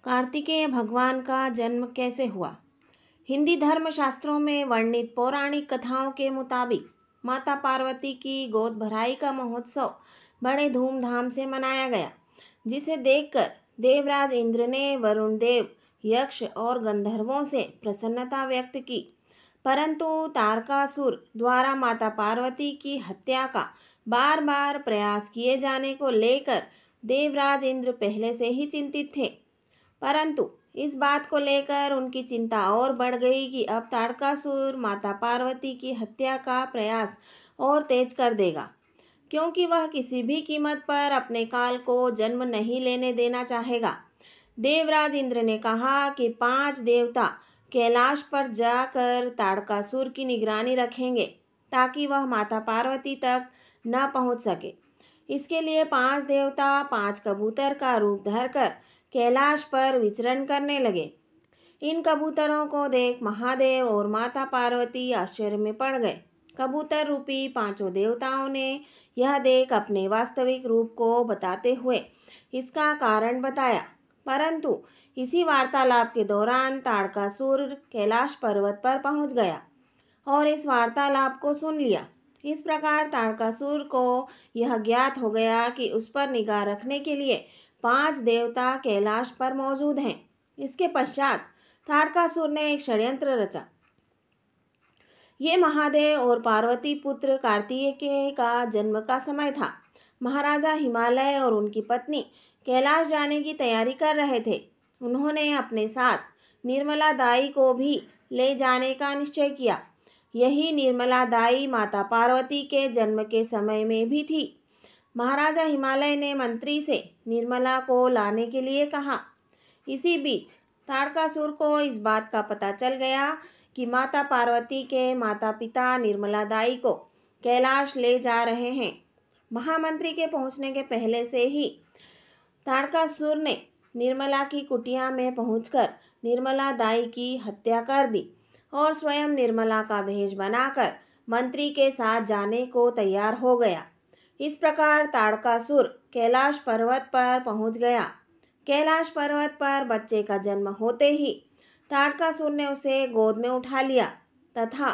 कार्तिकेय भगवान का जन्म कैसे हुआ। हिंदी धर्म शास्त्रों में वर्णित पौराणिक कथाओं के मुताबिक माता पार्वती की गोद भराई का महोत्सव बड़े धूमधाम से मनाया गया, जिसे देखकर देवराज इंद्र ने वरुण देव, यक्ष और गंधर्वों से प्रसन्नता व्यक्त की। परंतु तारकासुर द्वारा माता पार्वती की हत्या का बार बार प्रयास किए जाने को लेकर देवराज इंद्र पहले से ही चिंतित थे। परंतु इस बात को लेकर उनकी चिंता और बढ़ गई कि अब तारकासुर माता पार्वती की हत्या का प्रयास और तेज कर देगा, क्योंकि वह किसी भी कीमत पर अपने काल को जन्म नहीं लेने देना चाहेगा। देवराज इंद्र ने कहा कि 5 देवता कैलाश पर जाकर तारकासुर की निगरानी रखेंगे, ताकि वह माता पार्वती तक न पहुंच सके। इसके लिए 5 देवता 5 कबूतर का रूप धरकर कैलाश पर विचरण करने लगे। इन कबूतरों को देख महादेव और माता पार्वती आश्चर्य में पड़ गए। कबूतर रूपी 5 देवताओं ने यह देख अपने वास्तविक रूप को बताते हुए इसका कारण बताया। परंतु इसी वार्तालाप के दौरान तारकासुर कैलाश पर्वत पर पहुंच गया और इस वार्तालाप को सुन लिया। इस प्रकार तारकासुर को यह ज्ञात हो गया कि उस पर निगाह रखने के लिए 5 देवता कैलाश पर मौजूद हैं। इसके पश्चात तारकासुर ने एक षड्यंत्र रचा। ये महादेव और पार्वती पुत्र कार्तिकेय का जन्म का समय था। महाराजा हिमालय और उनकी पत्नी कैलाश जाने की तैयारी कर रहे थे। उन्होंने अपने साथ निर्मला दाई को भी ले जाने का निश्चय किया। यही निर्मला दाई माता पार्वती के जन्म के समय में भी थी। महाराजा हिमालय ने मंत्री से निर्मला को लाने के लिए कहा। इसी बीच तारकासुर को इस बात का पता चल गया कि माता पार्वती के माता पिता निर्मला दाई को कैलाश ले जा रहे हैं। महामंत्री के पहुंचने के पहले से ही तारकासुर ने निर्मला की कुटिया में पहुंचकर निर्मला दाई की हत्या कर दी और स्वयं निर्मला का भेष बनाकर मंत्री के साथ जाने को तैयार हो गया। इस प्रकार तारकासुर कैलाश पर्वत पर पहुंच गया। कैलाश पर्वत पर बच्चे का जन्म होते ही तारकासुर ने उसे गोद में उठा लिया तथा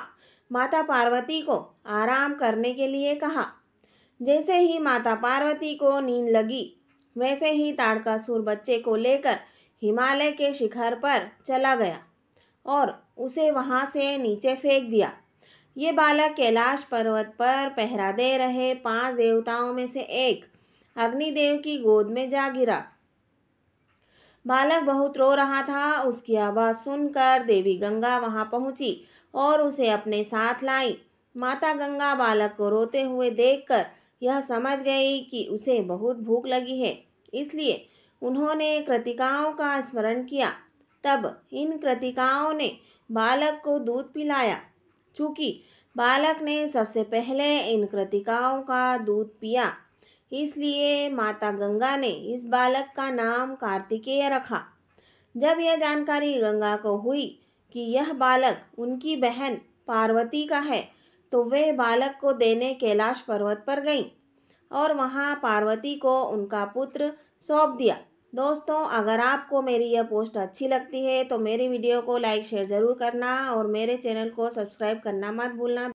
माता पार्वती को आराम करने के लिए कहा। जैसे ही माता पार्वती को नींद लगी, वैसे ही तारकासुर बच्चे को लेकर हिमालय के शिखर पर चला गया और उसे वहां से नीचे फेंक दिया। ये बालक कैलाश पर्वत पर पहरा दे रहे 5 देवताओं में से एक अग्निदेव की गोद में जा गिरा। बालक बहुत रो रहा था। उसकी आवाज़ सुनकर देवी गंगा वहां पहुंची और उसे अपने साथ लाई। माता गंगा बालक को रोते हुए देखकर यह समझ गई कि उसे बहुत भूख लगी है, इसलिए उन्होंने कृतिकाओं का स्मरण किया। तब इन कृतिकाओं ने बालक को दूध पिलाया। चूँकि बालक ने सबसे पहले इन कृतिकाओं का दूध पिया, इसलिए माता गंगा ने इस बालक का नाम कार्तिकेय रखा। जब यह जानकारी गंगा को हुई कि यह बालक उनकी बहन पार्वती का है, तो वे बालक को देने कैलाश पर्वत पर गईं और वहां पार्वती को उनका पुत्र सौंप दिया। दोस्तों, अगर आपको मेरी यह पोस्ट अच्छी लगती है तो मेरी वीडियो को लाइक शेयर ज़रूर करना और मेरे चैनल को सब्सक्राइब करना मत भूलना।